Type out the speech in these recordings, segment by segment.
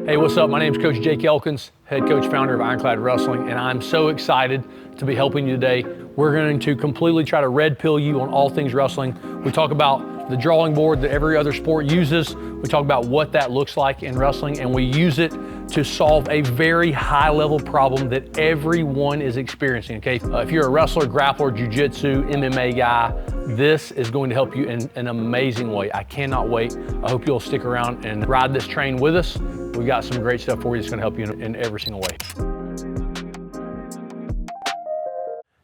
Hey, what's up? My name is Coach Jake Elkins, head coach, founder of Ironclad Wrestling, and I'm so excited to be helping you today. We're going to completely try to red pill you on all things wrestling. We talk about the drawing board that every other sport uses. We talk about what that looks like in wrestling, and we use it to solve a very high-level problem that everyone is experiencing, okay? If you're a wrestler, grappler, jiu-jitsu, MMA guy, this is going to help you in an amazing way. I cannot wait. I hope you'll stick around and ride this train with us. We've got some great stuff for you that's going to help you in every single way.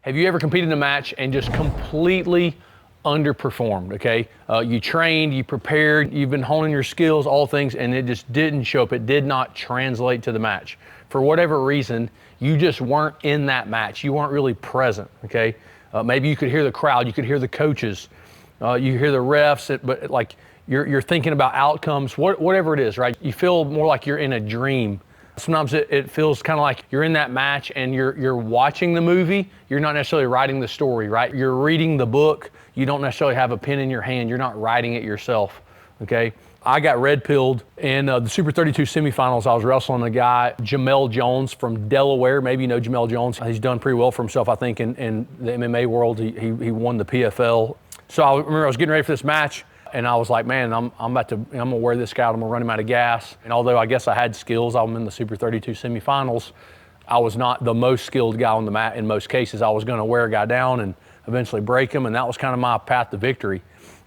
Have you ever competed in a match and just completely underperformed, okay? You trained, you prepared, you've been honing your skills, all things, and it just didn't show up. It did not translate to the match. For whatever reason, you just weren't in that match. You weren't really present, okay? Maybe you could hear the crowd, you could hear the coaches, you hear the refs, but like you're thinking about outcomes, whatever it is, right? You feel more like you're in a dream. Sometimes it feels kind of like you're in that match and you're watching the movie. You're not necessarily writing the story, right? You're reading the book. You don't necessarily have a pen in your hand. You're not writing it yourself, okay? I got red pilled in the Super 32 semifinals. I was wrestling a guy, Jamel Jones from Delaware. Maybe you know Jamel Jones. He's done pretty well for himself, I think, in the MMA world. He won the PFL. So I remember I was getting ready for this match, and I was like, man, I'm gonna wear this guy out. I'm gonna run him out of gas. And although I guess I had skills, I'm in the Super 32 semifinals, I was not the most skilled guy on the mat in most cases. I was gonna wear a guy down and eventually break him, and that was kind of my path to victory.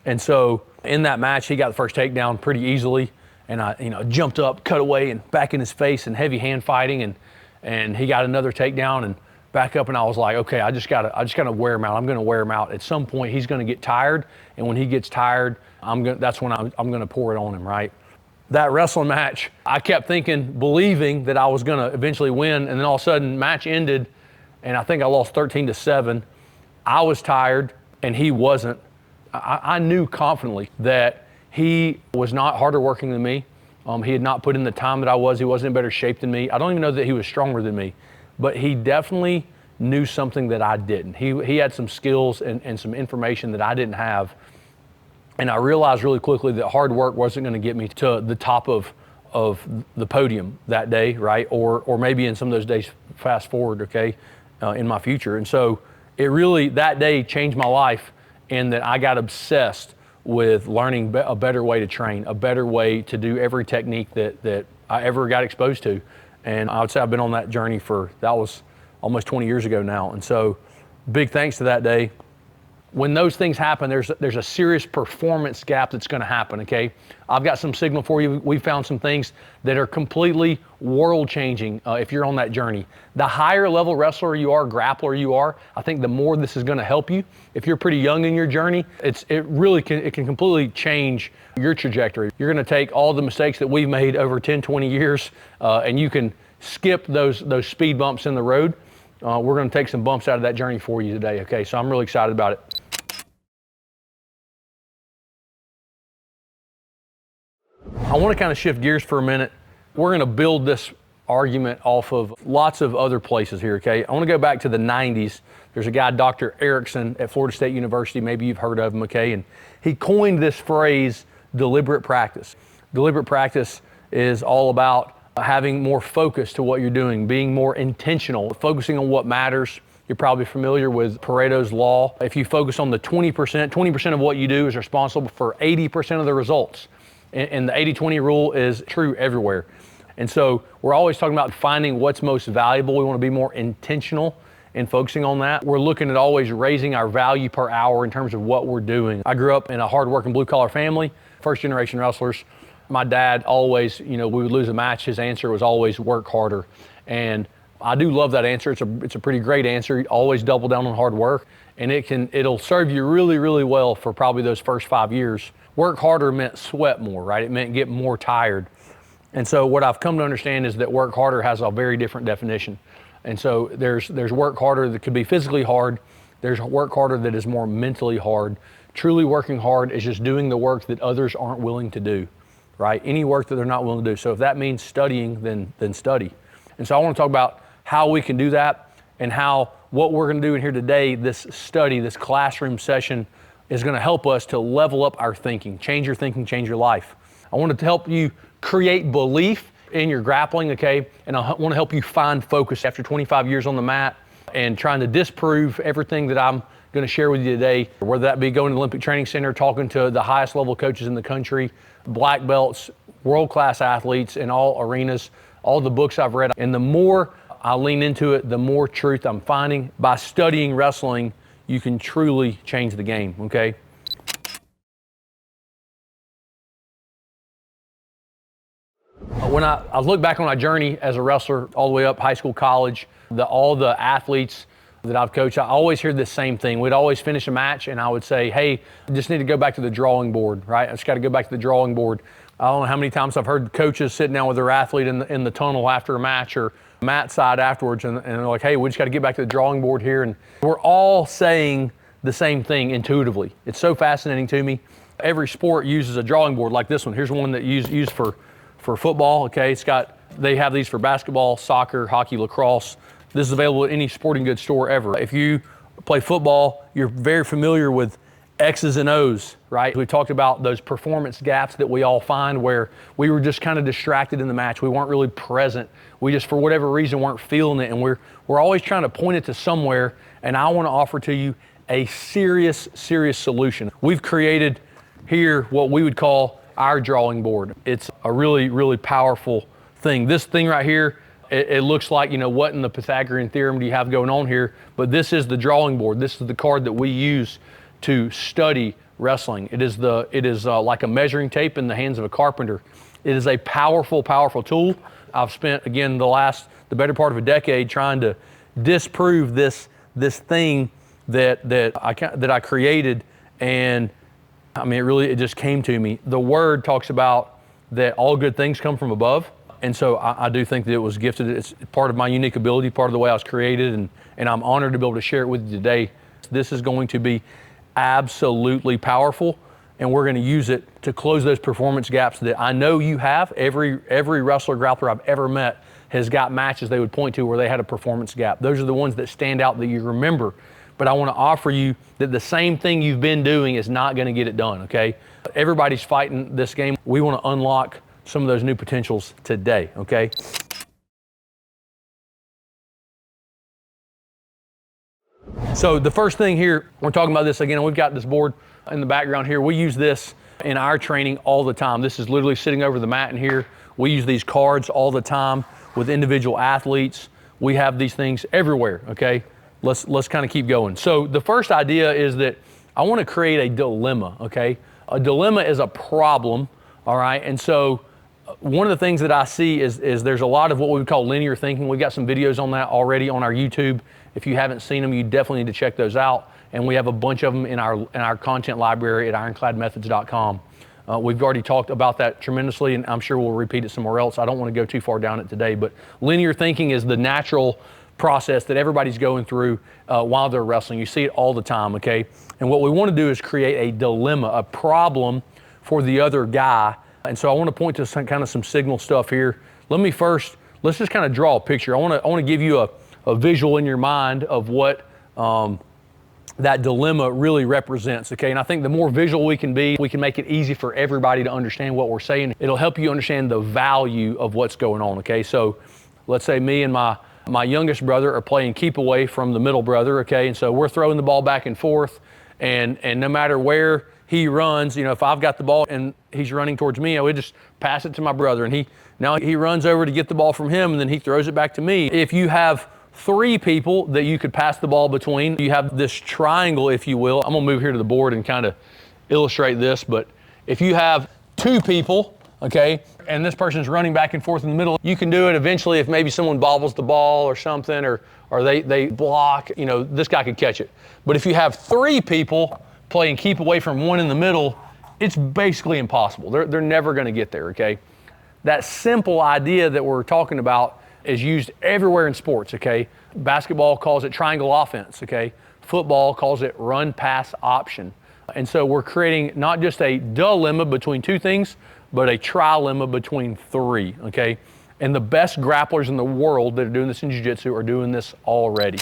And so in that match, he got the first takedown pretty easily, and I jumped up, cut away, and back in his face, and heavy hand fighting, and he got another takedown and back up, and I was like, okay, I just gotta wear him out. I'm gonna wear him out. At some point, he's gonna get tired, and when he gets tired, that's when I'm gonna pour it on him, right? That wrestling match, I kept thinking, believing that I was gonna eventually win, and then all of a sudden, match ended, and I think I lost 13-7. I was tired, and he wasn't. I knew confidently that he was not harder working than me. He had not put in the time that I was. He wasn't in better shape than me. I don't even know that he was stronger than me, but he definitely knew something that I didn't. He had some skills and some information that I didn't have. And I realized really quickly that hard work wasn't going to get me to the top of the podium that day, right? Or maybe in some of those days fast forward, okay, in my future. And so it really, that day changed my life, in that I got obsessed with learning a better way to train, a better way to do every technique that I ever got exposed to. And I would say I've been on that journey that was almost 20 years ago now. And so big thanks to that day. When those things happen, there's a serious performance gap that's gonna happen, okay? I've got some signal for you. We found some things that are completely world-changing if you're on that journey. The higher level wrestler you are, grappler you are, I think the more this is gonna help you. If you're pretty young in your journey, it can completely change your trajectory. You're gonna take all the mistakes that we've made over 10, 20 years, and you can skip those speed bumps in the road. We're gonna take some bumps out of that journey for you today, okay? So I'm really excited about it. I want to kind of shift gears for a minute. We're going to build this argument off of lots of other places here, okay? I want to go back to the 90s. There's a guy, Dr. Erickson at Florida State University. Maybe you've heard of him, okay? And he coined this phrase, deliberate practice. Deliberate practice is all about having more focus to what you're doing, being more intentional, focusing on what matters. You're probably familiar with Pareto's law. If you focus on the 20% of what you do is responsible for 80% of the results. And the 80-20 rule is true everywhere. And so we're always talking about finding what's most valuable. We want to be more intentional in focusing on that. We're looking at always raising our value per hour in terms of what we're doing. I grew up in a hard-working blue-collar family, first-generation wrestlers. My dad always, we would lose a match. His answer was always work harder. And I do love that answer. It's a pretty great answer. Always double down on hard work. And it'll serve you really, really well for probably those first 5 years. Work harder meant sweat more, right? It meant get more tired. And so what I've come to understand is that work harder has a very different definition. And so there's work harder that could be physically hard. There's work harder that is more mentally hard. Truly working hard is just doing the work that others aren't willing to do, right? Any work that they're not willing to do. So if that means studying, then study. And so I want to talk about how we can do that, and how what we're going to do in here today, this study, this classroom session, is going to help us to level up our thinking, change your thinking, change your life. I wanted to help you create belief in your grappling, okay? And I want to help you find focus after 25 years on the mat and trying to disprove everything that I'm going to share with you today, whether that be going to the Olympic Training Center, talking to the highest level coaches in the country, black belts, world-class athletes in all arenas, all the books I've read. And the more I lean into it, the more truth I'm finding. By studying wrestling, you can truly change the game, okay? When I look back on my journey as a wrestler, all the way up high school, college, all the athletes that I've coached, I always hear the same thing. We'd always finish a match and I would say, hey, I just need to go back to the drawing board, right? I just got to go back to the drawing board. I don't know how many times I've heard coaches sitting down with their athlete in the tunnel after a match or mat side afterwards, and they're like, hey, we just got to get back to the drawing board here. And we're all saying the same thing intuitively. It's so fascinating to me. Every sport uses a drawing board like this one. Here's one that used for football, okay? They have these for basketball, soccer, hockey, lacrosse. This is available at any sporting goods store ever. If you play football, you're very familiar with X's and O's, right? We talked about those performance gaps that we all find where we were just kind of distracted in the match. We weren't really present. We just, for whatever reason, weren't feeling it. And we're always trying to point it to somewhere. And I want to offer to you a serious solution. We've created here what we would call our drawing board. It's a really, really powerful thing. This thing right here, it looks like, what in the Pythagorean theorem do you have going on here? But this is the drawing board. This is the card that we use to study wrestling. It is like a measuring tape in the hands of a carpenter. It is a powerful tool. I've spent, again, the better part of a decade trying to disprove this thing that I created, and I mean, it just came to me. The word talks about that all good things come from above. And so I do think that it was gifted. It's part of my unique ability, part of the way I was created, and I'm honored to be able to share it with you today. This is going to be absolutely powerful, and we're going to use it to close those performance gaps that I know you have. Every wrestler, grappler I've ever met has got matches they would point to where they had a performance gap. Those are the ones that stand out that you remember. But I want to offer you that the same thing you've been doing is not going to get it done, okay? Everybody's fighting this game. We want to unlock some of those new potentials today, okay? So the first thing here, we're talking about this again, we've got this board in the background here. We use this in our training all the time. This is literally sitting over the mat in here. We use these cards all the time with individual athletes. We have these things everywhere, okay? Let's kind of keep going. So the first idea is that I want to create a dilemma, okay? A dilemma is a problem, all right? And so one of the things that I see is there's a lot of what we would call linear thinking. We've got some videos on that already on our YouTube. If you haven't seen them, you definitely need to check those out. And we have a bunch of them in our content library at ironcladmethods.com. We've already talked about that tremendously, and I'm sure we'll repeat it somewhere else. I don't want to go too far down it today, but linear thinking is the natural process that everybody's going through while they're wrestling. You see it all the time, okay? And what we want to do is create a dilemma, a problem for the other guy. And so I want to point to some signal stuff here. Let's just kind of draw a picture. I want to give you a visual in your mind of what that dilemma really represents, okay? And I think the more visual we can be, we can make it easy for everybody to understand what we're saying. It'll help you understand the value of what's going on, okay? So let's say me and my youngest brother are playing keep away from the middle brother, okay? And so we're throwing the ball back and forth, and no matter where he runs, if I've got the ball and he's running towards me, I would just pass it to my brother, and now he runs over to get the ball from him, and then he throws it back to me. If you have 3 people that you could pass the ball between, you have this triangle, if you will. I'm gonna move here to the board and kind of illustrate this, but if you have 2 people, okay, and this person's running back and forth in the middle, you can do it eventually if maybe someone bobbles the ball or something, or they block, this guy could catch it. But if you have 3 people playing keep away from one in the middle, it's basically impossible. They're never gonna get there, okay? That simple idea that we're talking about is used everywhere in sports, okay? Basketball calls it triangle offense, okay? Football calls it run pass option. And so we're creating not just a dilemma between 2 things, but a trilemma between 3, okay? And the best grapplers in the world that are doing this in jiu-jitsu are doing this already.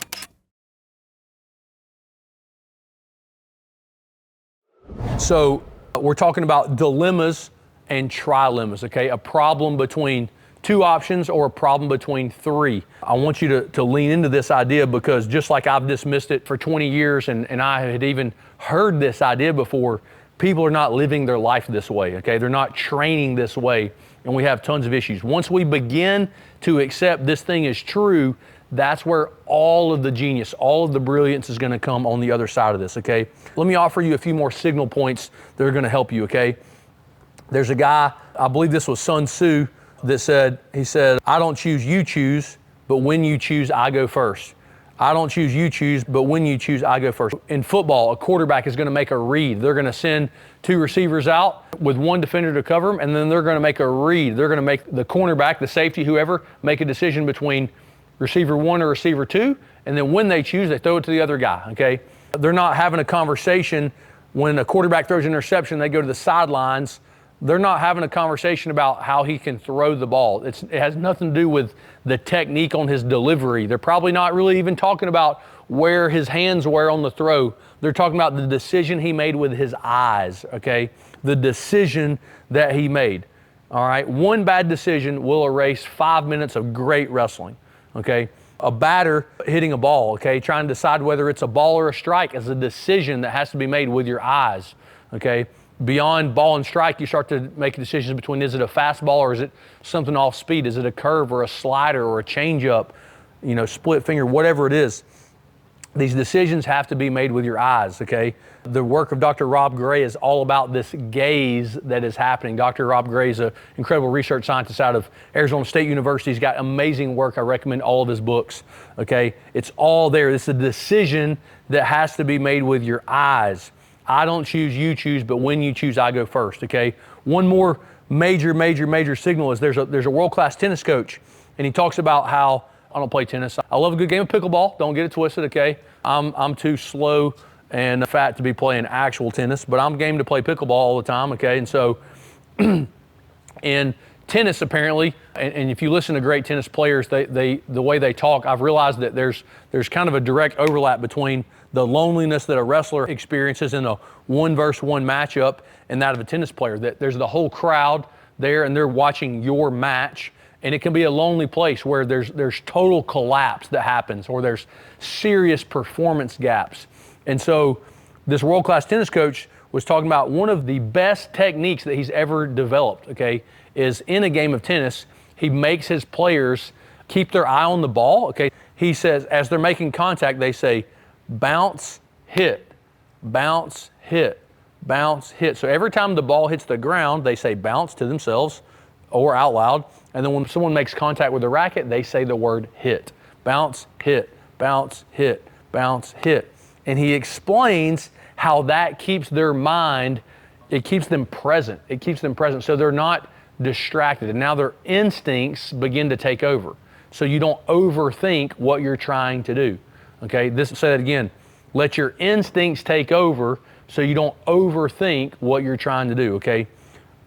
So we're talking about dilemmas and trilemmas, okay? A problem between 2 two options or a problem between three. I want you to lean into this idea, because just like I've dismissed it for 20 years and I had even heard this idea before, people are not living their life this way, okay? They're not training this way, and we have tons of issues. Once we begin to accept this thing is true, that's where all of the genius, all of the brilliance is going to come on the other side of this, okay? Let me offer you a few more signal points that are going to help you, okay? There's a guy, I believe this was Sun Tzu, that said, I don't choose, you choose, but when you choose, I go first. I don't choose, you choose, but when you choose, I go first. In football, a quarterback is going to make a read. They're going to send two receivers out with one defender to cover them, and then they're going to make a read. They're going to make the cornerback, the safety, whoever, make a decision between receiver one or receiver two, and then when they choose, they throw it to the other guy, okay? They're not having a conversation. When a quarterback throws an interception, they go to the sidelines. They're not having a conversation about how he can throw the ball. It has nothing to do with the technique on his delivery. They're probably not really even talking about where his hands were on the throw. They're talking about the decision he made with his eyes, okay? The decision that he made, all right? One bad decision will erase 5 minutes of great wrestling, okay? A batter hitting a ball, okay, trying to decide whether it's a ball or a strike is a decision that has to be made with your eyes, okay? Beyond ball and strike, you start to make decisions between, is it a fastball or is it something off speed? Is it a curve or a slider or a changeup, you know, split finger, whatever it is. These decisions have to be made with your eyes, okay? The work of Dr. Rob Gray is all about this gaze that is happening. Dr. Rob Gray is an incredible research scientist out of Arizona State University. He's got amazing work. I recommend all of his books, okay? It's all there. It's a decision that has to be made with your eyes. I don't choose, you choose, but when you choose, I go first, okay? One more major signal is there's a world-class tennis coach, and he talks about how, I don't play tennis. I love a good game of pickleball. Don't get it twisted, okay? I'm too slow and fat to be playing actual tennis, but I'm game to play pickleball all the time, okay? And so in tennis, apparently, and if you listen to great tennis players, the way they talk, I've realized that there's kind of a direct overlap between the loneliness that a wrestler experiences in a 1-versus-1 matchup and that of a tennis player. That there's the whole crowd there and they're watching your match, and it can be a lonely place where there's total collapse that happens, or there's serious performance gaps. And so this world-class tennis coach was talking about one of the best techniques that he's ever developed, okay, is in a game of tennis, he makes his players keep their eye on the ball, okay? He says, as they're making contact, they say, bounce, hit, bounce, hit, bounce, hit. So every time the ball hits the ground, they say bounce to themselves or out loud. And then when someone makes contact with the racket, they say the word hit. Bounce, hit, bounce, hit, bounce, hit. And he explains how that keeps their mind, it keeps them present. It keeps them present so they're not distracted. And now their instincts begin to take over. So you don't overthink what you're trying to do. Okay, say that again. Let your instincts take over so you don't overthink what you're trying to do, okay?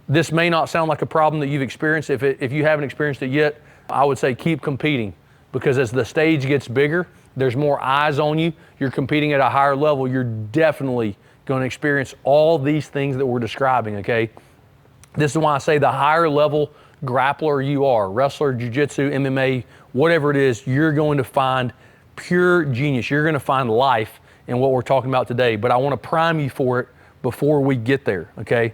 This may not sound like a problem that you've experienced. If you haven't experienced it yet, I would say keep competing, because as the stage gets bigger, there's more eyes on you. You're competing at a higher level. You're definitely going to experience all these things that we're describing, okay? This is why I say the higher level grappler you are, wrestler, jiu-jitsu, MMA, whatever it is, you're going to find pure genius. You're going to find life in what we're talking about today, but I want to prime you for it before we get there, okay?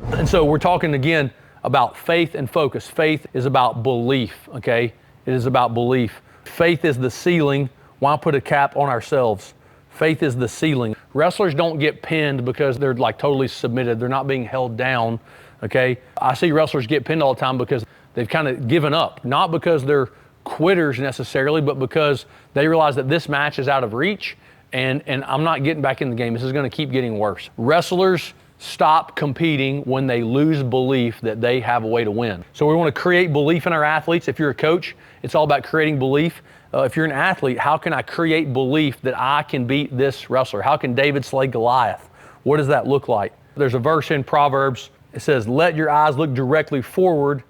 And so we're talking again about faith and focus. Faith is about belief, okay? It is about belief. Faith is the ceiling. Why put a cap on ourselves? Faith is the ceiling. Wrestlers don't get pinned because they're like totally submitted. They're not being held down. Okay, I see wrestlers get pinned all the time because they've kind of given up, not because they're quitters necessarily, but because they realize that this match is out of reach and I'm not getting back in the game. This is going to keep getting worse. Wrestlers stop competing when they lose belief that they have a way to win. So we want to create belief in our athletes. If you're a coach, it's all about creating belief. If you're an athlete, how can I create belief that I can beat this wrestler? How can David slay Goliath? What does that look like? There's a verse in Proverbs. It says, let your eyes look directly forward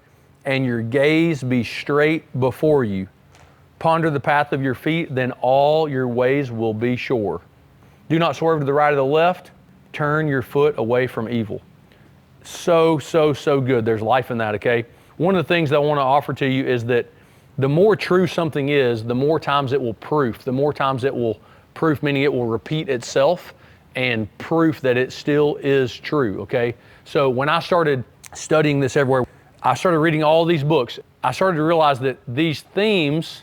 and your gaze be straight before you. Ponder the path of your feet, then all your ways will be sure. Do not swerve to the right or the left. turn your foot away from evil. So good. There's life in that, okay? One of the things that I want to offer to you is that the more true something is, the more times it will proof. The more times it will proof, meaning it will repeat itself and proof that it still is true, okay? So when I started studying this everywhere, I started reading all these books. I started to realize that these themes,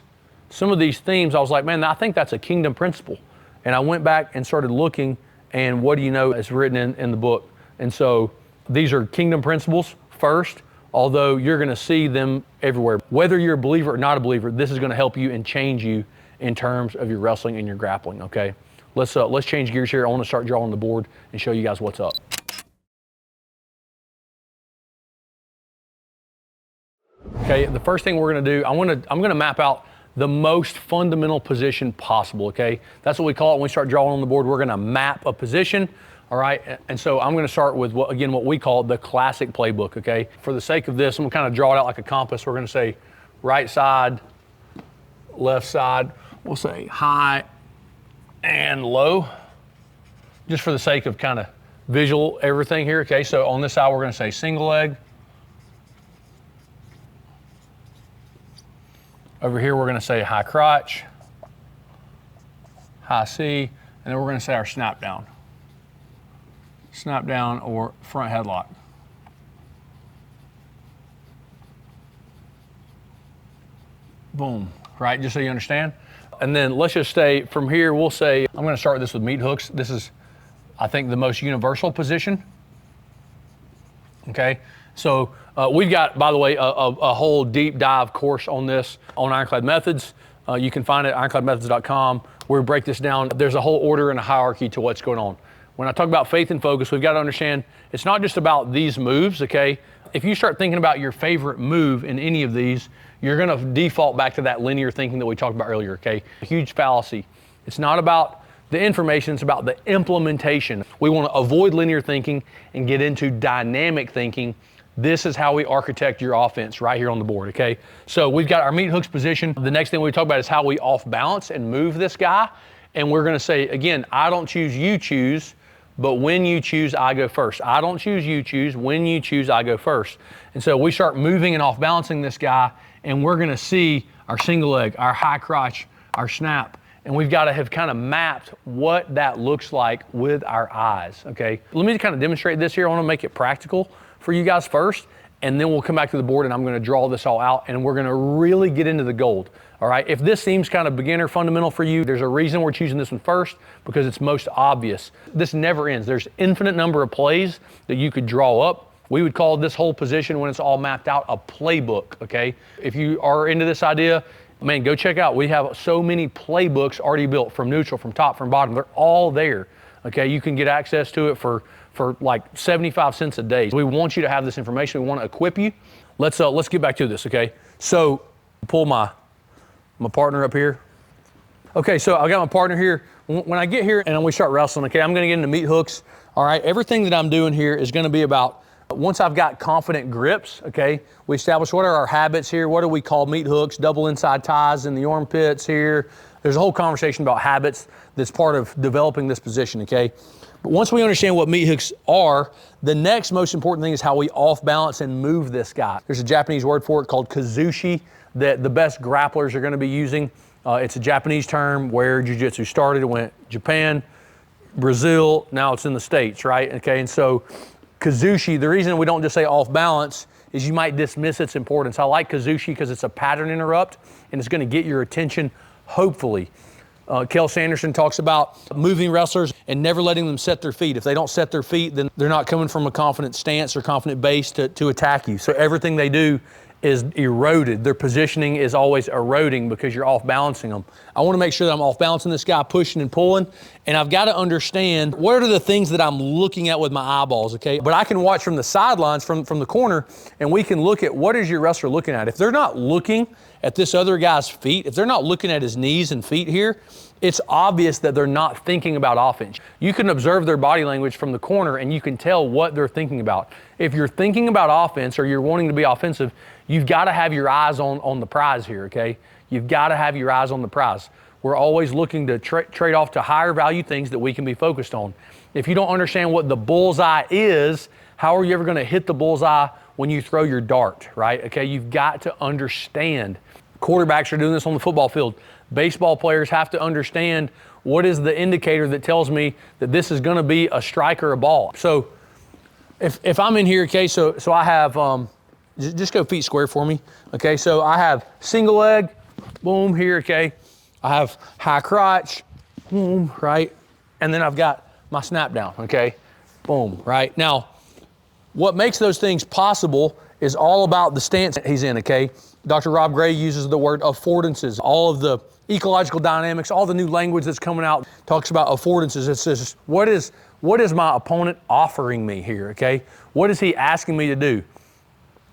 some of these themes, I was like, man, I think that's a kingdom principle. And I went back and started looking, and what do you know is written in the book. And so these are kingdom principles first, although you're going to see them everywhere. Whether you're a believer or not a believer, this is going to help you and change you in terms of your wrestling and your grappling, okay? Let's change gears here. I want to start drawing the board and show you guys what's up. Okay, the first thing we're going to do, I'm going to map out the most fundamental position possible, okay? That's what we call it when we start drawing on the board. We're going to map a position, all right? And so I'm going to start with, what we call the classic playbook, okay? For the sake of this, I'm going to kind of draw it out like a compass. We're going to say right side, left side. We'll say high and low, just for the sake of kind of visual everything here, okay? So on this side, we're going to say single leg. Over here, we're going to say high crotch, high C, and then we're going to say our snap down. Snap down or front headlock. Boom, right, just so you understand. And then let's just stay from here, we'll say, I'm going to start this with meat hooks. This is, I think, the most universal position. Okay, so we've got, by the way, a whole deep dive course on this on Ironclad Methods. You can find it at ironcladmethods.com, where we break this down. There's a whole order and a hierarchy to what's going on. When I talk about faith and focus, we've got to understand it's not just about these moves, okay? If you start thinking about your favorite move in any of these, you're going to default back to that linear thinking that we talked about earlier, okay? A huge fallacy. It's not about the information, it's about the implementation. We want to avoid linear thinking and get into dynamic thinking. This is how we architect your offense right here on the board, okay? So we've got our meat hooks position. The next thing we talk about is how we off balance and move this guy. And we're going to say, again, I don't choose, you choose, but when you choose, I go first. I don't choose, you choose. When you choose, I go first. And so we start moving and off balancing this guy, and we're going to see our single leg, our high crotch, our snap. And we've got to have kind of mapped what that looks like with our eyes, okay? Let me kind of demonstrate this here. I want to make it practical for you guys first, and then we'll come back to the board and I'm going to draw this all out, and we're going to really get into the gold, all right? If this seems kind of beginner fundamental for you, there's a reason we're choosing this one first, because it's most obvious. This never ends. There's infinite number of plays that you could draw up. We would call this whole position, when it's all mapped out, a playbook, okay? If you are into this idea, man, go check out. We have so many playbooks already built, from neutral, from top, from bottom. They're all there, okay? You can get access to it for like 75 cents a day. We want you to have this information. We want to equip you. Let's get back to this, okay? So pull my partner up here. Okay, so I got my partner here. When I get here and we start wrestling, okay, I'm going to get into meat hooks. All right, everything that I'm doing here is going to be about, once I've got confident grips, okay, we establish what are our habits here. What do we call meat hooks? Double inside ties in the armpits here. There's a whole conversation about habits that's part of developing this position, okay? But once we understand what meat hooks are, the next most important thing is how we off balance and move this guy. There's a Japanese word for it called kazushi that the best grapplers are going to be using. It's a Japanese term where jiu-jitsu started. It went Japan, Brazil, now it's in the States, right? Okay, and so kazushi, the reason we don't just say off balance is you might dismiss its importance. I like kazushi because it's a pattern interrupt, and it's going to get your attention, hopefully. Kel Sanderson talks about moving wrestlers and never letting them set their feet. If they don't set their feet, then they're not coming from a confident stance or confident base to attack you. So everything they do is eroded. Their positioning is always eroding because you're off balancing them. I want to make sure that I'm off balancing this guy, pushing and pulling, and I've got to understand what are the things that I'm looking at with my eyeballs, okay? But I can watch from the sidelines, from the corner, and we can look at what is your wrestler looking at. If they're not looking at this other guy's feet, if they're not looking at his knees and feet here, it's obvious that they're not thinking about offense. You can observe their body language from the corner and you can tell what they're thinking about. If you're thinking about offense or you're wanting to be offensive, you've got to have your eyes on the prize here, okay? You've got to have your eyes on the prize. We're always looking to trade off to higher value things that we can be focused on. If you don't understand what the bullseye is, how are you ever going to hit the bullseye when you throw your dart, right? Okay, you've got to understand. Quarterbacks are doing this on the football field. Baseball players have to understand what is the indicator that tells me that this is going to be a strike or a ball. So if I'm in here, okay, so I have, just go feet square for me. Okay, so I have single leg, boom, here, okay. I have high crotch, boom, right? And then I've got my snap down, okay, boom, right? Now, what makes those things possible is all about the stance he's in, okay? Dr. Rob Gray uses the word affordances. All of the ecological dynamics, all the new language that's coming out talks about affordances. It says, what is my opponent offering me here, okay? What is he asking me to do?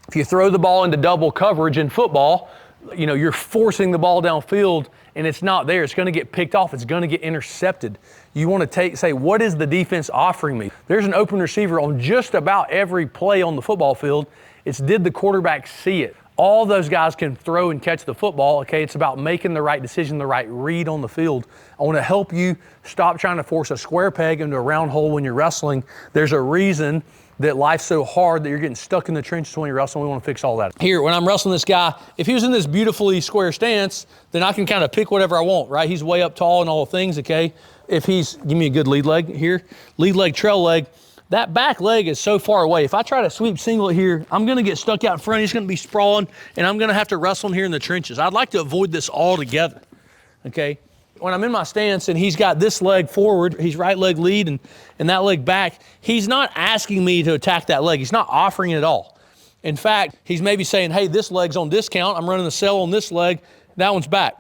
If you throw the ball into double coverage in football, you know, you're forcing the ball downfield and it's not there. It's going to get picked off. It's going to get intercepted. You want to say, what is the defense offering me? There's an open receiver on just about every play on the football field. It's did the quarterback see it? All those guys can throw and catch the football, okay? It's about making the right decision, the right read on the field. I want to help you stop trying to force a square peg into a round hole when you're wrestling. There's a reason that life's so hard that you're getting stuck in the trenches when you're wrestling. We want to fix all that. Here, when I'm wrestling this guy, if he was in this beautifully square stance, then I can kind of pick whatever I want, right? He's way up tall and all the things, okay? If he's, give me a good lead leg here, lead leg, trail leg, that back leg is so far away. If I try to sweep single here, I'm going to get stuck out in front. He's going to be sprawling, and I'm going to have to wrestle him here in the trenches. I'd like to avoid this altogether, okay? When I'm in my stance and he's got this leg forward, he's right leg lead and that leg back, he's not asking me to attack that leg. He's not offering it at all. In fact, he's maybe saying, hey, this leg's on discount. I'm running the sell on this leg. That one's back.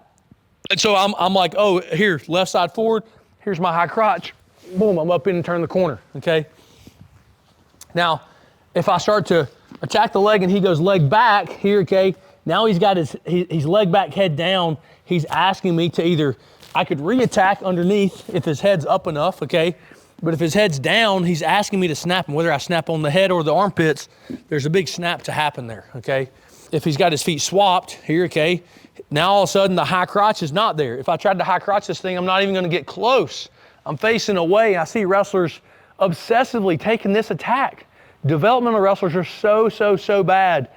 And so I'm like, oh, here, left side forward. Here's my high crotch. Boom, I'm up in and turn the corner, okay? Now, if I start to attack the leg and he goes leg back here, okay, now he's got his leg back, head down. He's asking me to either, I could re-attack underneath if his head's up enough, okay? But if his head's down, he's asking me to snap him. Whether I snap on the head or the armpits, there's a big snap to happen there, okay? If he's got his feet swapped here, okay, now all of a sudden the high crotch is not there. If I tried to high crotch this thing, I'm not even gonna get close. I'm facing away. I see wrestlers obsessively taking this attack. Developmental wrestlers are so bad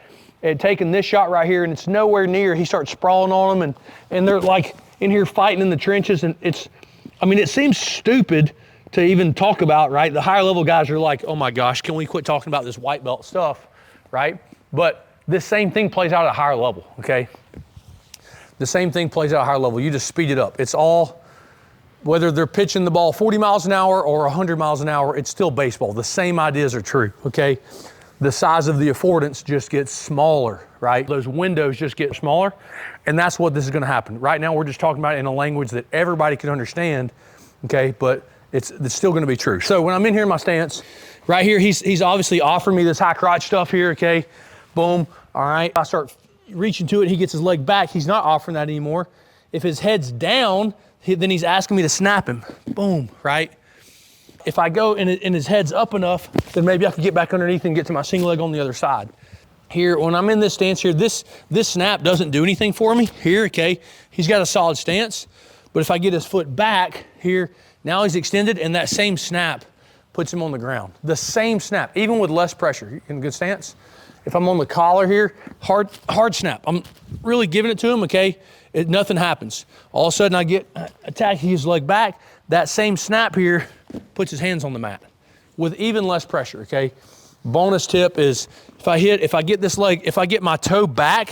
at taking this shot right here, and it's nowhere near. He starts sprawling on them, and they're like in here fighting in the trenches, and it seems stupid to even talk about, right? The higher level guys are like, oh my gosh, can we quit talking about this white belt stuff, right? But this same thing plays out at a higher level, okay? The same thing plays out at a higher level. You just speed it up. It's all, whether they're pitching the ball 40 miles an hour or 100 miles an hour, it's still baseball. The same ideas are true, okay? The size of the affordance just gets smaller, right? Those windows just get smaller, and that's what this is gonna happen. Right now, we're just talking about it in a language that everybody can understand, okay? But it's still gonna be true. So when I'm in here in my stance, right here, he's obviously offering me this high crotch stuff here, okay? Boom, all right. I start reaching to it, he gets his leg back. He's not offering that anymore. If his head's down, then he's asking me to snap him. Boom, right? If I go and his head's up enough, then maybe I can get back underneath and get to my single leg on the other side. Here, when I'm in this stance here, this snap doesn't do anything for me here, okay? He's got a solid stance, but if I get his foot back here, now he's extended, and that same snap puts him on the ground. The same snap, even with less pressure. In a good stance. If I'm on the collar here, hard snap. I'm really giving it to him, okay? Nothing happens. All of a sudden I get attacking his leg back. That same snap here puts his hands on the mat with even less pressure, okay? Bonus tip is if I get this leg, if I get my toe back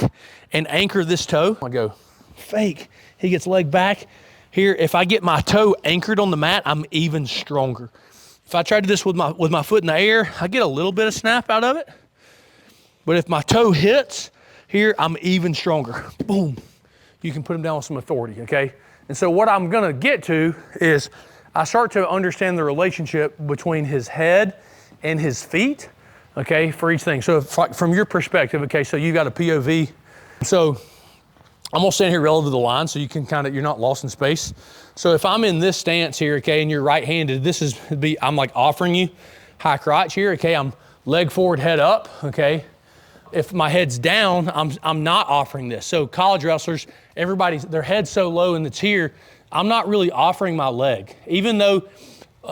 and anchor this toe, I go fake. He gets leg back. Here, if I get my toe anchored on the mat, I'm even stronger. If I try to do this with my foot in the air, I get a little bit of snap out of it. But if my toe hits here, I'm even stronger. Boom. You can put him down with some authority, okay? And so what I'm gonna get to is I start to understand the relationship between his head and his feet, okay, for each thing. So from your perspective, okay, so you got a POV. So I'm gonna stand here relative to the line so you can you're not lost in space. So if I'm in this stance here, okay, and you're right-handed, I'm like offering you high crotch here, okay? I'm leg forward, head up, okay? If my head's down, I'm not offering this. So college wrestlers, their head's so low and it's here, I'm not really offering my leg. Even though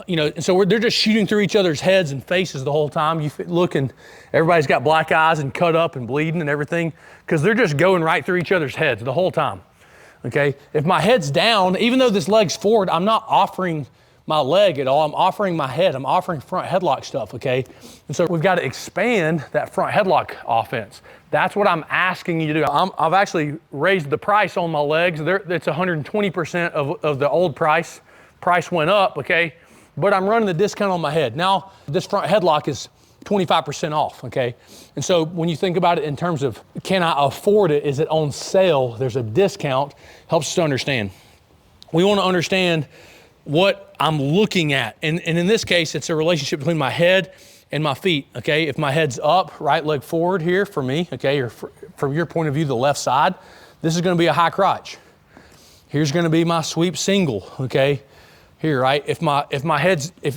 And so they're just shooting through each other's heads and faces the whole time. You look and everybody's got black eyes and cut up and bleeding and everything because they're just going right through each other's heads the whole time, okay? If my head's down, even though this leg's forward, I'm not offering my leg at all. I'm offering my head. I'm offering front headlock stuff, okay? And so we've got to expand that front headlock offense. That's what I'm asking you to do. I've actually raised the price on my legs. It's 120% of the old price. Price went up, okay? But I'm running the discount on my head. Now, this front headlock is 25% off, okay? And so when you think about it in terms of, can I afford it? Is it on sale? There's a discount. Helps us to understand. We want to understand what I'm looking at. And in this case, it's a relationship between my head and my feet, okay? If my head's up, right leg forward here for me, okay, or from your point of view, the left side, this is going to be a high crotch. Here's going to be my sweep single, okay? Here, right? If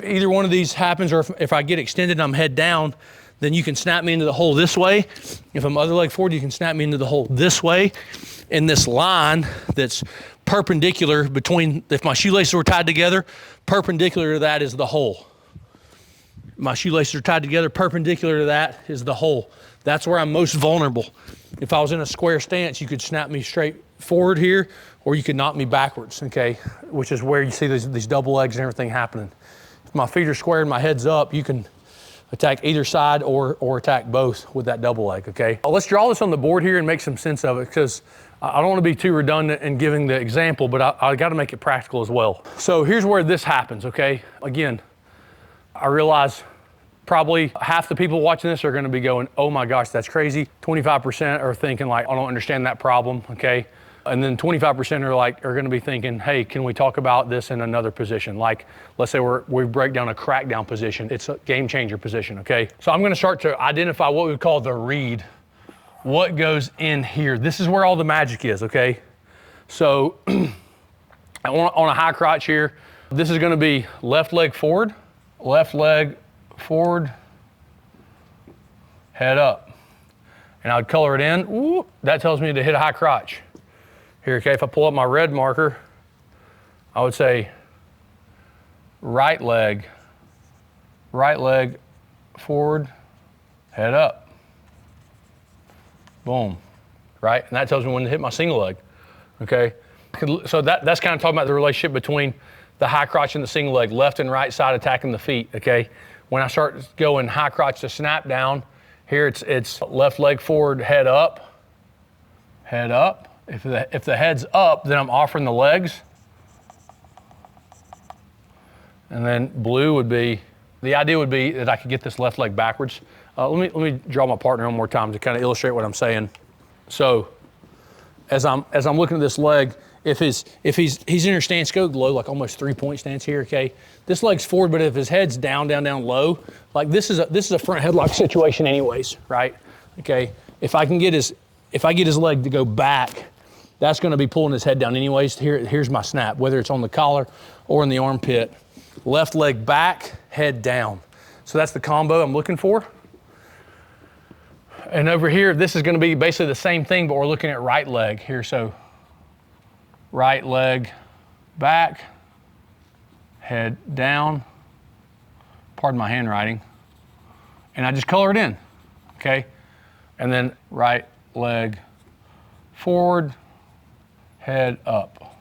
either one of these happens, or if I get extended and I'm head down, then you can snap me into the hole this way. If I'm other leg forward, you can snap me into the hole this way. In this line that's perpendicular between, if my shoelaces were tied together, perpendicular to that is the hole. My shoelaces are tied together, perpendicular to that is the hole. That's where I'm most vulnerable. If I was in a square stance, you could snap me straight forward here, or you could knock me backwards, okay? Which is where you see these double legs and everything happening. If my feet are square and my head's up, you can attack either side or attack both with that double leg, okay? Let's draw this on the board here and make some sense of it, because I don't want to be too redundant in giving the example, but I got to make it practical as well. So here's where this happens, okay? Again, I realize probably half the people watching this are going to be going, oh my gosh, that's crazy. 25% are thinking like, I don't understand that problem, okay? And then 25% are going to be thinking, hey, can we talk about this in another position? Like, let's say we break down a crackdown position. It's a game changer position, okay? So I'm going to start to identify what we would call the read. What goes in here? This is where all the magic is, okay? So on a high crotch here, this is going to be left leg forward, head up. And I would color it in. Ooh, that tells me to hit a high crotch. Here, okay, if I pull up my red marker, I would say right leg forward, head up. Boom, right? And that tells me when to hit my single leg, okay? So that's kind of talking about the relationship between the high crotch and the single leg, left and right side attacking the feet, okay? When I start going high crotch to snap down, here it's left leg forward, head up. If the head's up, then I'm offering the legs. And then blue would be, the idea would be that I could get this left leg backwards. Let me draw my partner one more time to kind of illustrate what I'm saying. So as I'm looking at this leg, if he's in your stance, go low, like almost 3-point stance here, okay? This leg's forward, but if his head's down, low, like this is a front headlock situation anyways, right? Okay, if I get his leg to go back, that's gonna be pulling his head down anyways. Here's my snap, whether it's on the collar or in the armpit. Left leg back, head down. So that's the combo I'm looking for. And over here, this is gonna be basically the same thing, but we're looking at right leg here. So right leg back, head down, pardon my handwriting, and I just color it in, okay? And then right leg forward, head up.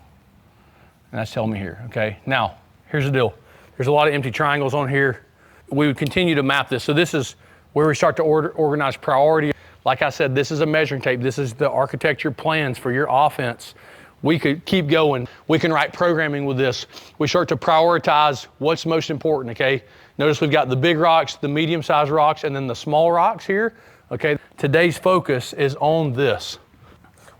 And that's telling me here, okay? Now, here's the deal. There's a lot of empty triangles on here. We would continue to map this. So this is where we start to organize priority. Like I said, this is a measuring tape. This is the architecture plans for your offense. We could keep going. We can write programming with this. We start to prioritize what's most important, okay? Notice we've got the big rocks, the medium-sized rocks, and then the small rocks here, okay? Today's focus is on this.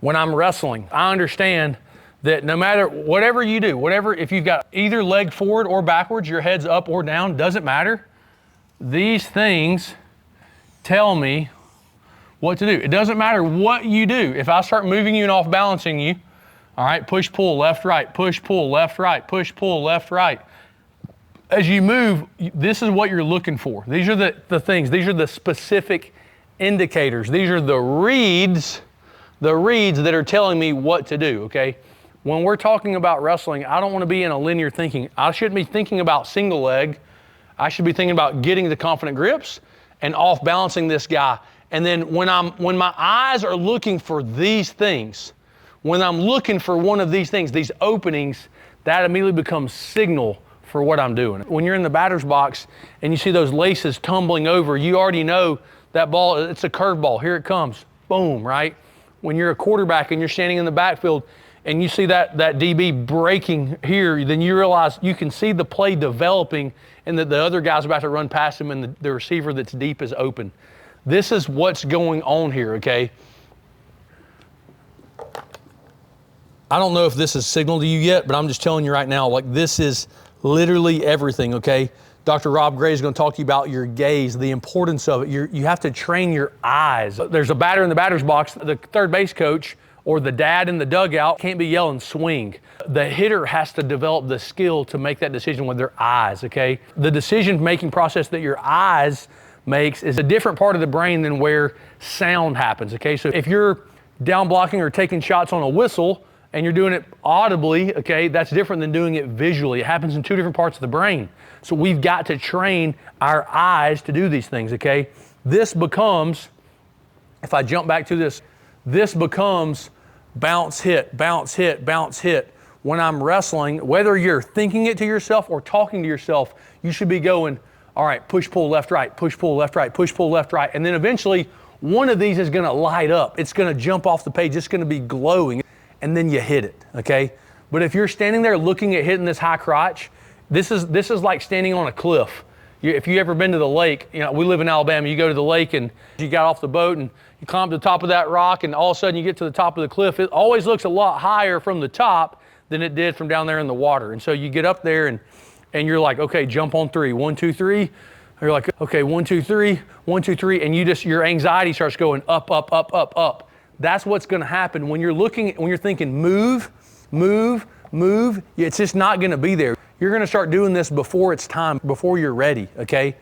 When I'm wrestling, I understand that no matter whatever you do, if you've got either leg forward or backwards, your head's up or down, doesn't matter. These things tell me what to do. It doesn't matter what you do. If I start moving you and off balancing you, all right, push, pull, left, right, push, pull, left, right, push, pull, left, right. As you move, this is what you're looking for. These are the things. These are the specific indicators. These are the reads that are telling me what to do, okay? When we're talking about wrestling, I don't want to be in a linear thinking. I shouldn't be thinking about single leg. I should be thinking about getting the confident grips and off balancing this guy. And then when my eyes are looking for these things, when I'm looking for one of these things, these openings, that immediately becomes signal for what I'm doing. When you're in the batter's box and you see those laces tumbling over, you already know that ball, it's a curveball. Here it comes. Boom, right? When you're a quarterback and you're standing in the backfield and you see that DB breaking here, then you realize you can see the play developing and that the other guy's about to run past him and the receiver that's deep is open. This is what's going on here, okay? I don't know if this is signal to you yet, but I'm just telling you right now, like, this is literally everything, okay? Dr. Rob Gray is going to talk to you about your gaze, the importance of it. You have to train your eyes. There's a batter in the batter's box. The third base coach or the dad in the dugout can't be yelling swing. The hitter has to develop the skill to make that decision with their eyes, okay? The decision-making process that your eyes makes is a different part of the brain than where sound happens, okay? So if you're down blocking or taking shots on a whistle, and you're doing it audibly, okay, that's different than doing it visually. It happens in two different parts of the brain. So we've got to train our eyes to do these things, okay? This becomes, if I jump back to this, this becomes bounce, hit, bounce, hit, bounce, hit. When I'm wrestling, whether you're thinking it to yourself or talking to yourself, you should be going, all right, push, pull, left, right, push, pull, left, right, push, pull, left, right. And then eventually, one of these is gonna light up. It's gonna jump off the page. It's gonna be glowing. And then you hit it, okay? But if you're standing there looking at hitting this high crotch, this is like standing on a cliff. If you ever been to the lake, you know, we live in Alabama, you go to the lake and you got off the boat and you climb to the top of that rock and all of a sudden you get to the top of the cliff. It always looks a lot higher from the top than it did from down there in the water. And so you get up there and you're like, okay, jump on three, 1, 2, 3. You're like, okay, 1, 2, 3, 1, 2, 3. And your anxiety starts going up, up, up, up, up. That's what's going to happen when you're thinking move, move, move. It's just not going to be there. You're going to start doing this before it's time, before you're ready, okay?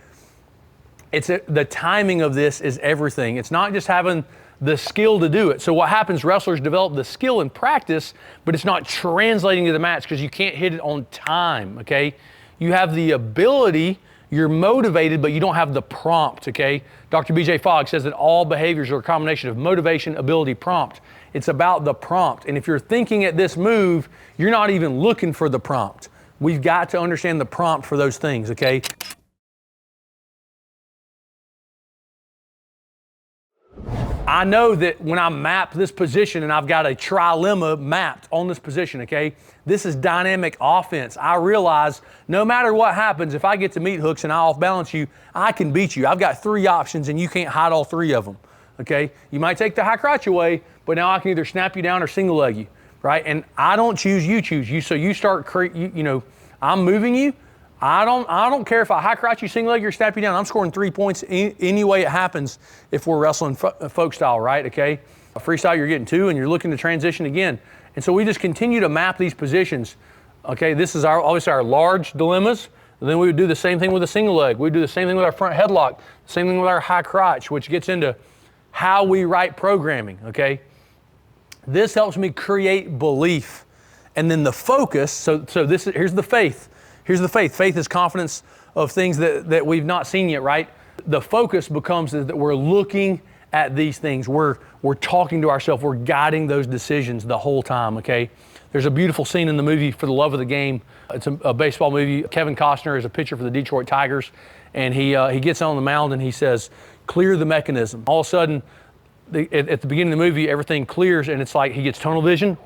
The timing of this is everything. It's not just having the skill to do it. So what happens, wrestlers develop the skill in practice, but it's not translating to the match because you can't hit it on time, okay? You have the ability, you're motivated, but you don't have the prompt, okay? Dr. B.J. Fogg says that all behaviors are a combination of motivation, ability, prompt. It's about the prompt. And if you're thinking at this move, you're not even looking for the prompt. We've got to understand the prompt for those things, okay? I know that when I map this position and I've got a trilemma mapped on this position, okay? This is dynamic offense. I realize no matter what happens, if I get to meat hooks and I off-balance you, I can beat you. I've got 3 options and you can't hide all 3 of them, okay? You might take the high crotch away, but now I can either snap you down or single leg you, right? And I don't choose, you choose. So you start, I'm moving you. I don't care if I high crotch you, single leg, or snap you down. I'm scoring 3 points any way it happens if we're wrestling folk style, right? Okay. Freestyle, you're getting 2 and you're looking to transition again. And so we just continue to map these positions. Okay. This is obviously our large dilemmas. And then we would do the same thing with a single leg. We would do the same thing with our front headlock, same thing with our high crotch, which gets into how we write programming. Okay. This helps me create belief. And then the focus, here's the faith. Here's the faith. Faith is confidence of things that we've not seen yet, right? The focus becomes that we're looking at these things. We're talking to ourselves. We're guiding those decisions the whole time, okay? There's a beautiful scene in the movie For the Love of the Game. It's a baseball movie. Kevin Costner is a pitcher for the Detroit Tigers, and he gets on the mound and he says, clear the mechanism. All of a sudden, at the beginning of the movie, everything clears and it's like he gets tunnel vision.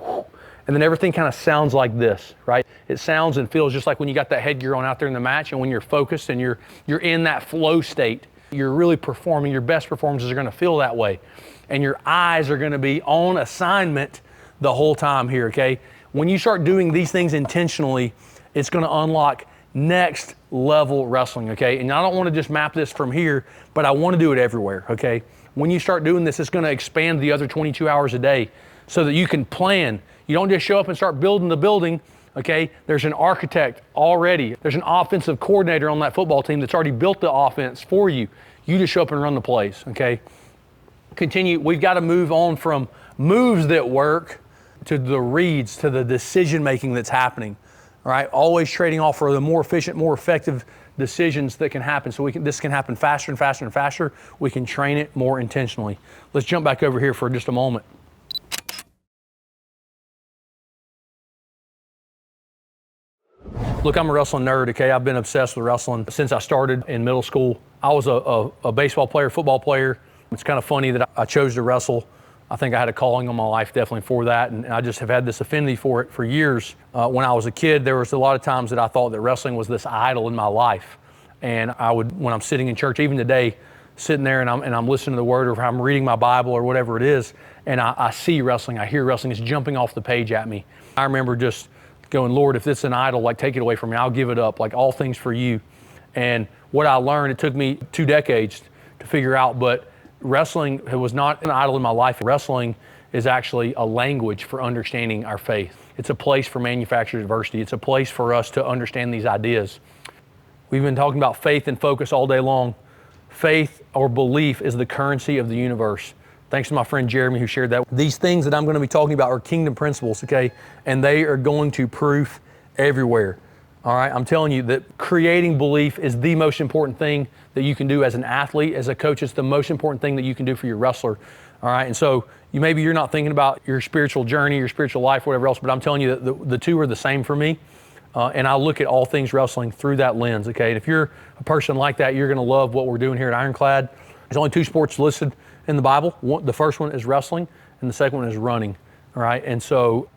And then everything kind of sounds like this, right? It sounds and feels just like when you got that headgear on out there in the match and when you're focused and you're in that flow state, you're really performing. Your best performances are going to feel that way. And your eyes are going to be on assignment the whole time here, okay? When you start doing these things intentionally, it's going to unlock next level wrestling, okay? And I don't want to just map this from here, but I want to do it everywhere, okay? When you start doing this, it's going to expand the other 22 hours a day so that you can plan. You don't just show up and start building the building, okay? There's an architect already. There's an offensive coordinator on that football team that's already built the offense for you. You just show up and run the plays, okay? Continue. We've got to move on from moves that work to the reads, to the decision making that's happening. All right, always trading off for the more efficient, more effective decisions that can happen. So this can happen faster and faster and faster. We can train it more intentionally. Let's jump back over here for just a moment. Look, I'm a wrestling nerd, okay? I've been obsessed with wrestling since I started in middle school. I was a baseball player, football player. It's kind of funny that I chose to wrestle. I think I had a calling on my life definitely for that, and I just have had this affinity for it for years. When I was a kid, there was a lot of times that I thought that wrestling was this idol in my life. And I would, when I'm sitting in church, even today, sitting there and I'm listening to the word, or I'm reading my Bible or whatever it is, and I see wrestling, I hear wrestling, it's jumping off the page at me. I remember just going, Lord, if it's an idol, like take it away from me, I'll give it up, like all things for you. And what I learned, it took me 2 decades to figure out, but wrestling was not an idol in my life. Wrestling is actually a language for understanding our faith. It's a place for manufactured adversity. It's a place for us to understand these ideas. We've been talking about faith and focus all day long. Faith or belief is the currency of the universe. Thanks to my friend Jeremy who shared that. These things that I'm going to be talking about are kingdom principles, okay? And they are going to proof everywhere. All right, I'm telling you that creating belief is the most important thing that you can do as an athlete, as a coach. It's the most important thing that you can do for your wrestler. All right, and so maybe you're not thinking about your spiritual journey, your spiritual life, whatever else, but I'm telling you that the two are the same for me. And I look at all things wrestling through that lens, okay? And if you're a person like that, you're going to love what we're doing here at Ironclad. There's only 2 sports listed in the Bible. The first one is wrestling, and the second one is running, all right? And so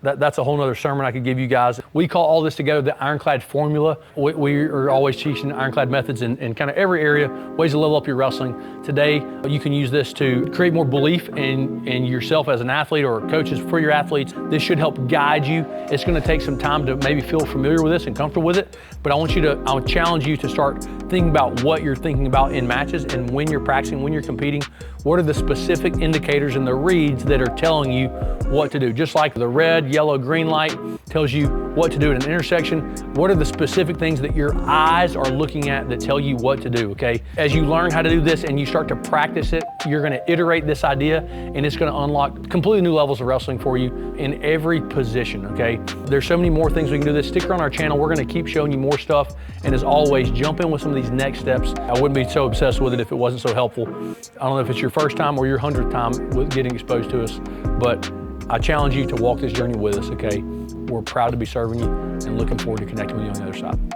that's a whole nother sermon I could give you guys. We call all this together the Ironclad formula. We are always teaching Ironclad methods in kind of every area, ways to level up your wrestling. Today, you can use this to create more belief in yourself as an athlete or coaches for your athletes. This should help guide you. It's going to take some time to maybe feel familiar with this and comfortable with it, but I would challenge you to start thinking about what you're thinking about in matches and when you're practicing, when you're competing. What are the specific indicators in the reads that are telling you what to do? Just like the red, yellow, green light tells you what to do at an intersection, what are the specific things that your eyes are looking at that tell you what to do, okay? As you learn how to do this and you start to practice it, you're gonna iterate this idea and it's gonna unlock completely new levels of wrestling for you in every position, okay? There's so many more things we can do this. Stick around our channel. We're gonna keep showing you more stuff. And as always, jump in with some of these next steps. I wouldn't be so obsessed with it if it wasn't so helpful. I don't know if it's your first time or your 100th time with getting exposed to us, but I challenge you to walk this journey with us, okay? We're proud to be serving you and looking forward to connecting with you on the other side.